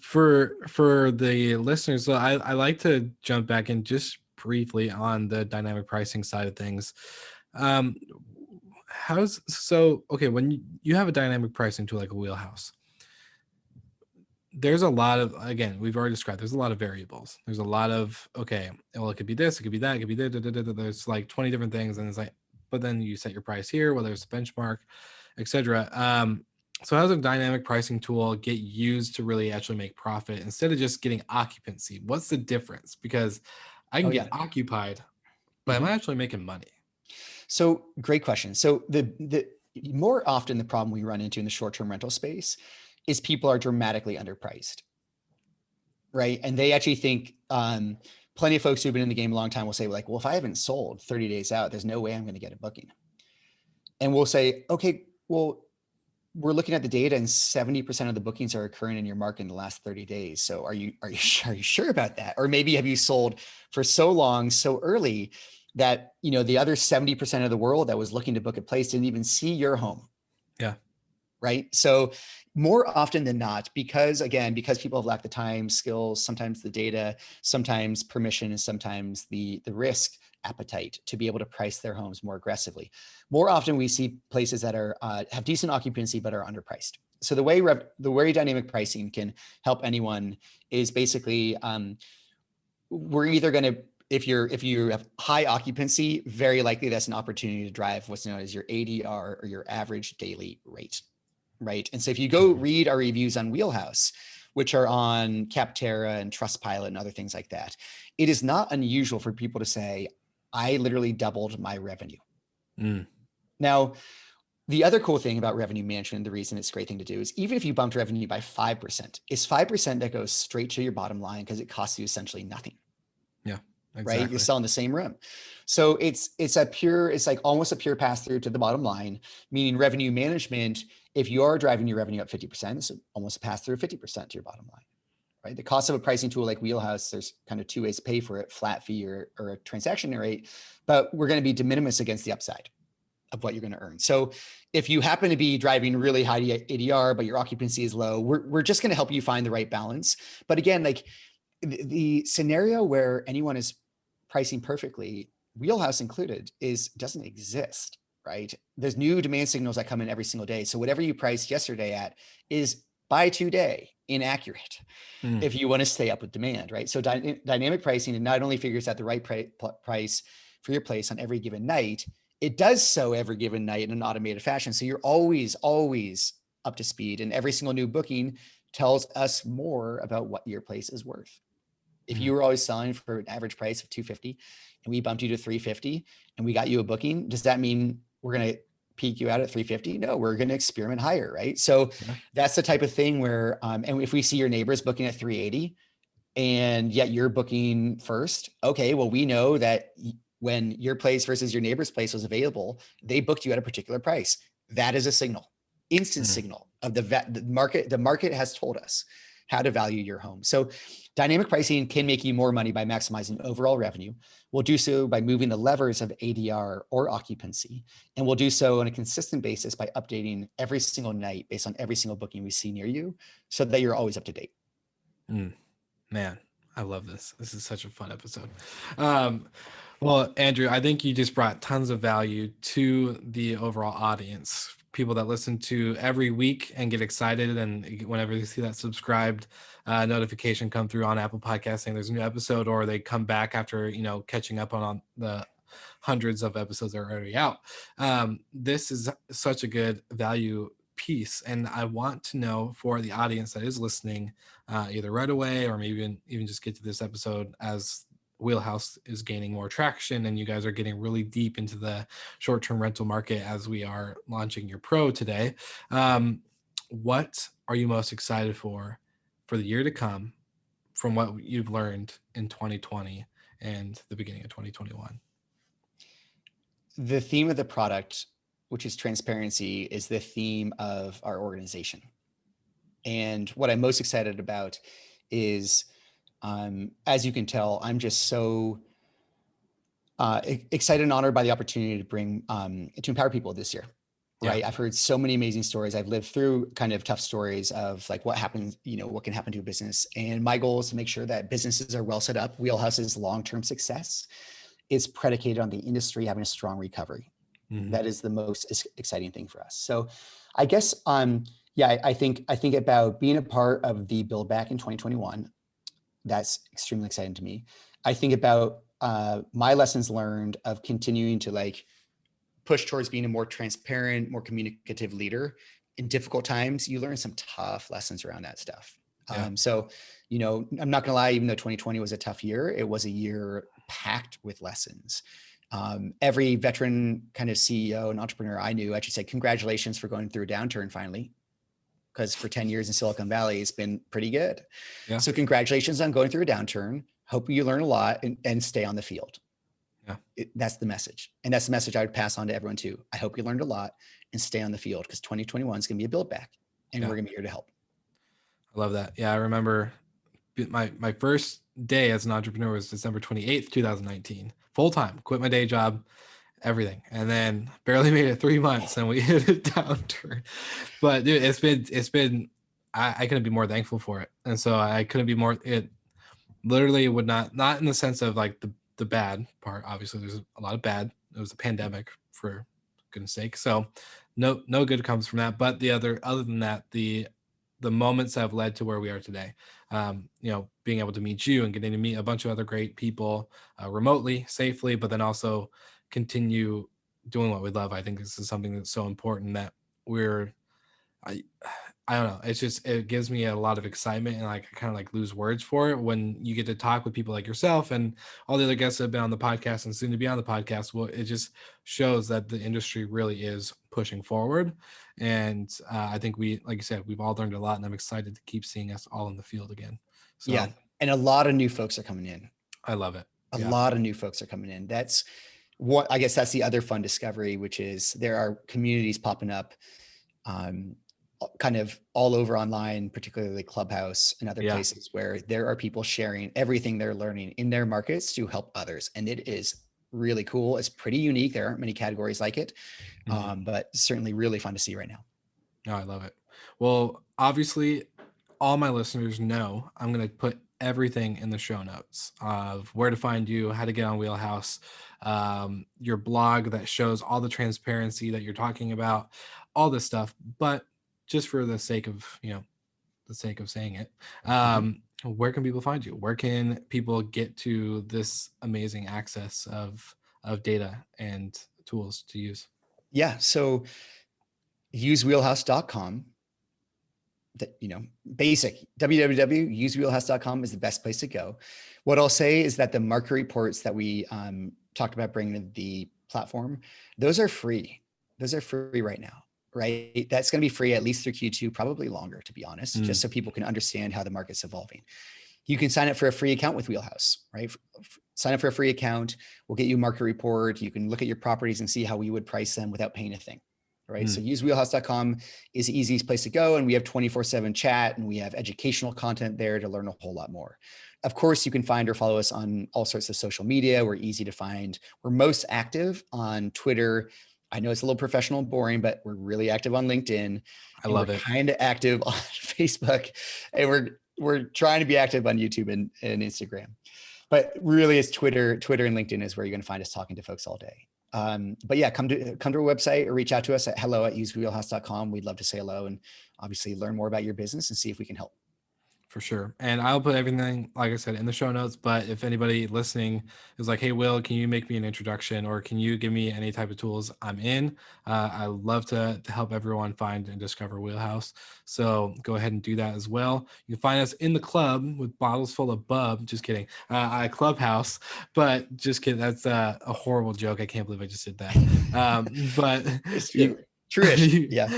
For the listeners, so I like to jump back in just briefly on the dynamic pricing side of things. Um, okay, when you have a dynamic pricing tool like a Wheelhouse, there's a lot of, again, we've already described, there's a lot of variables. There's a lot of, okay, well, it could be this, it could be that, it could be that. There's like 20 different things, and it's like, but then you set your price here, whether it's a benchmark, etc. So how does a dynamic pricing tool get used to really actually make profit instead of just getting occupancy? What's the difference? Because I can Oh get yeah. occupied, but am Mhm. I actually making money? So great question. So the more often the problem we run into in the short-term rental space is people are dramatically underpriced, right? And they actually think plenty of folks who've been in the game a long time will say like, well, if I haven't sold 30 days out, there's no way I'm going to get a booking. And we'll say, okay, well, we're looking at the data and 70% of the bookings are occurring in your market in the last 30 days. So are you sure about that? Or maybe have you sold for so long, so early that, the other 70% of the world that was looking to book a place didn't even see your home. Yeah. Right. So more often than not, because people have lacked the time, skills, sometimes the data, sometimes permission, and sometimes the risk appetite to be able to price their homes more aggressively. More often we see places that are have decent occupancy but are underpriced. So the way dynamic pricing can help anyone is basically we're either going to, if you have high occupancy, very likely that's an opportunity to drive what's known as your ADR, or your average daily rate. Right. And so if you go read our reviews on Wheelhouse, which are on Capterra and Trustpilot and other things like that, it is not unusual for people to say, I literally doubled my revenue. Now, the other cool thing about revenue management, the reason it's a great thing to do, is even if you bumped revenue by 5%, it's 5% that goes straight to your bottom line because it costs you essentially nothing. Yeah. Exactly. Right. You're selling the same room. So it's like almost a pure pass through to the bottom line, meaning revenue management. If you are driving your revenue up 50%, it's almost a pass through 50% to your bottom line. Right. The cost of a pricing tool like Wheelhouse, there's kind of two ways to pay for it: flat fee or a transaction rate, but we're going to be de minimis against the upside of what you're going to earn. So if you happen to be driving really high ADR, but your occupancy is low, we're just going to help you find the right balance. But again, like the scenario where anyone is pricing perfectly, Wheelhouse included, doesn't exist, right? There's new demand signals that come in every single day. So whatever you priced yesterday at is by today inaccurate if you want to stay up with demand, right? So dynamic pricing not only figures out the right price for your place on every given night, it does so every given night in an automated fashion. So you're always up to speed, and every single new booking tells us more about what your place is worth. If you were always selling for an average price of $250 and we bumped you to $350 and we got you a booking, does that mean we're going to peak you out at $350? No, we're going to experiment higher, right? So that's the type of thing where, and if we see your neighbors booking at $380 and yet you're booking first, okay, well, we know that when your place versus your neighbor's place was available, they booked you at a particular price. That is a signal, instant signal of the market. The market has told us how to value your home. So dynamic pricing can make you more money by maximizing overall revenue. We'll do so by moving the levers of ADR or occupancy, and we'll do so on a consistent basis by updating every single night based on every single booking we see near you, so that you're always up to date. Man, I love this. This is such a fun episode. Well, Andrew, I think you just brought tons of value to the overall audience. People that listen to every week and get excited, and whenever they see that subscribed notification come through on Apple Podcasts saying there's a new episode, or they come back after catching up on the hundreds of episodes that are already out. This is such a good value piece, and I want to know, for the audience that is listening, either right away or maybe even just get to this episode as Wheelhouse is gaining more traction and you guys are getting really deep into the short-term rental market as we are launching your pro today. What are you most excited for the year to come from what you've learned in 2020 and the beginning of 2021? The theme of the product, which is transparency, is the theme of our organization. And what I'm most excited about is, as you can tell, I'm just so excited and honored by the opportunity to bring to empower people this year. Right. I've heard so many amazing stories. I've lived through kind of tough stories of like what happens, what can happen to a business. And my goal is to make sure that businesses are well set up. Wheelhouse's long-term success is predicated on the industry having a strong recovery. That is the most exciting thing for us. So I guess, I think about being a part of the build back in 2021. That's extremely exciting to me. I think about my lessons learned of continuing to push towards being a more transparent, more communicative leader. In difficult times, you learn some tough lessons around that stuff. So, I'm not gonna lie, even though 2020 was a tough year, it was a year packed with lessons. Every veteran kind of CEO and entrepreneur I knew, I should say, congratulations for going through a downturn finally, because for 10 years in Silicon Valley, it's been pretty good. So congratulations on going through a downturn. Hope you learn a lot and stay on the field. That's the message. And that's the message I would pass on to everyone too. I hope you learned a lot and stay on the field, because 2021 is going to be a build back, and we're going to be here to help. I love that. Yeah. I remember my first day as an entrepreneur was December 28th, 2019, full-time, quit my day job, everything. And then barely made it 3 months and we hit a downturn. But dude, it's been, I couldn't be more thankful for it. And so I couldn't be more, it literally would not in the sense of like the bad part. Obviously there's a lot of bad. It was a pandemic, for goodness sake. So no good comes from that. But other than that, the moments have led to where we are today. Being able to meet you and getting to meet a bunch of other great people remotely, safely, but then also continue doing what we love. I think this is something that's so important that I don't know. It's just, it gives me a lot of excitement, and like I kind of like lose words for it when you get to talk with people like yourself and all the other guests that have been on the podcast and soon to be on the podcast. Well, it just shows that the industry really is pushing forward. And I think like you said, we've all learned a lot, and I'm excited to keep seeing us all in the field again. So, yeah. And a lot of new folks are coming in. I love it. A lot of new folks are coming in. That's what, I guess that's the other fun discovery, which is there are communities popping up kind of all over online, particularly Clubhouse and other places, where there are people sharing everything they're learning in their markets to help others. And it is really cool. It's pretty unique. There aren't many categories like it, but certainly really fun to see right now. Oh, I love it. Well, obviously all my listeners know I'm going to put everything in the show notes of where to find you, how to get on Wheelhouse, your blog that shows all the transparency that you're talking about, all this stuff. But just for the sake of, saying it, where can people find you? Where can people get to this amazing access of data and tools to use? Yeah. So use wheelhouse.com. Basic www.usewheelhouse.com is the best place to go. What I'll say is that the market reports that we talked about bringing to the platform, those are free. Those are free right now, right? That's going to be free at least through Q2, probably longer, to be honest, just so people can understand how the market's evolving. You can sign up for a free account with Wheelhouse, right? Sign up for a free account. We'll get you a market report. You can look at your properties and see how we would price them without paying a thing. Right. So usewheelhouse.com is the easiest place to go. And we have 24/7 chat, and we have educational content there to learn a whole lot more. Of course, you can find or follow us on all sorts of social media. We're easy to find. We're most active on Twitter. I know it's a little professional and boring, but we're really active on LinkedIn. I love it. Kind of active on Facebook, and we're trying to be active on YouTube and Instagram. But really, it's Twitter and LinkedIn is where you're going to find us talking to folks all day. But yeah, come to our website or reach out to us at hello@usewheelhouse.com. We'd love to say hello and obviously learn more about your business and see if we can help. For sure. And I'll put everything, like I said, in the show notes. But if anybody listening is like, hey, Will, can you make me an introduction, or can you give me any type of tools? I'm in. I love to help everyone find and discover Wheelhouse. So go ahead and do that as well. You can find us in the club with bottles full of bub. Just kidding. Clubhouse. But just kidding. That's a horrible joke. I can't believe I just did that. But True-ish. Yeah.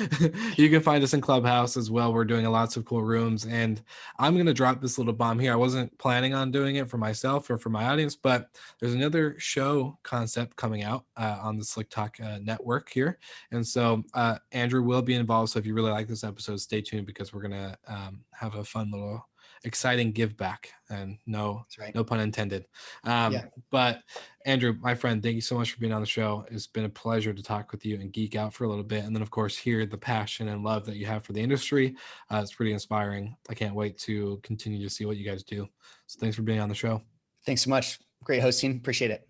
You can find us in Clubhouse as well. We're doing lots of cool rooms, and I'm going to drop this little bomb here. I wasn't planning on doing it for myself or for my audience, but there's another show concept coming out on the Slick Talk network here. And so Andrew will be involved. So if you really like this episode, stay tuned, because we're going to have a fun little exciting give back, and no pun intended. But Andrew, my friend, thank you so much for being on the show. It's been a pleasure to talk with you and geek out for a little bit. And then of course, hear the passion and love that you have for the industry. It's pretty inspiring. I can't wait to continue to see what you guys do. So thanks for being on the show. Thanks so much. Great hosting. Appreciate it.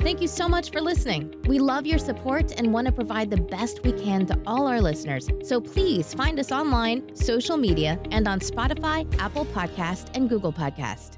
Thank you so much for listening. We love your support and want to provide the best we can to all our listeners. So please find us online, social media, and on Spotify, Apple Podcast, and Google Podcast.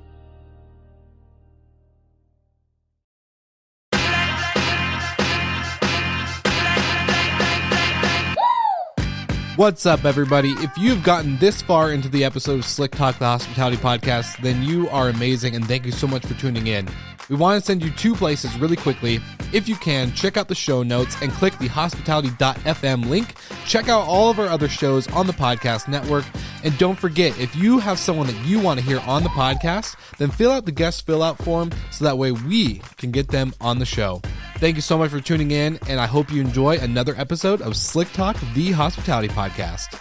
What's up, everybody? If you've gotten this far into the episode of Slick Talk, the Hospitality Podcast, then you are amazing, and thank you so much for tuning in. We want to send you two places really quickly. If you can, check out the show notes and click the hospitality.fm link. Check out all of our other shows on the podcast network, And don't forget, if you have someone that you want to hear on the podcast, then fill out the guest fill out form so that way we can get them on the show. Thank you so much for tuning in, and I hope you enjoy another episode of Slick Talk, the Hospitality Podcast.